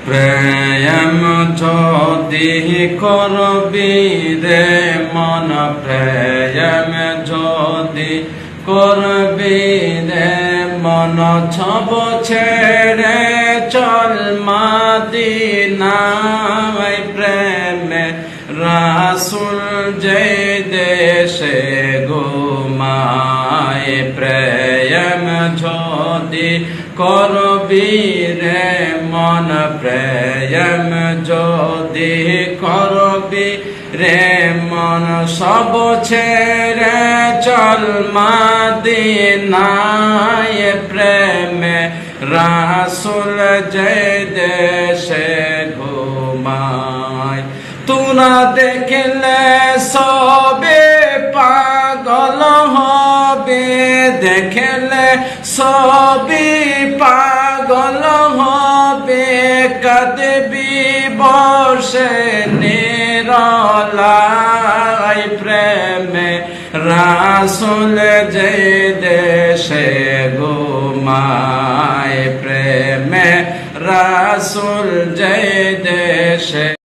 প্রেম যদি করবি রে মন, প্রেম যদি করবি রে মন, ছব ছেড়ে চল মদিনায়। প্রেমে রাসূল যে দেশে ঘুমায়, প্রেম যদি করবি রে মন, প্রেম যদি করবি রে মন, সব ছেড়ে চল মদিনায়। প্রেমে রাসূল যে দেশে ঘুমায়। তু না দেখলে সবে পাগল হবে, দেখলে সবই পাগল হবে। কাঁদবি বসে নিরলায়, প্রেমে রাসূল যে দেশে ঘুমায়, প্রেমে রাসূল যে দেশে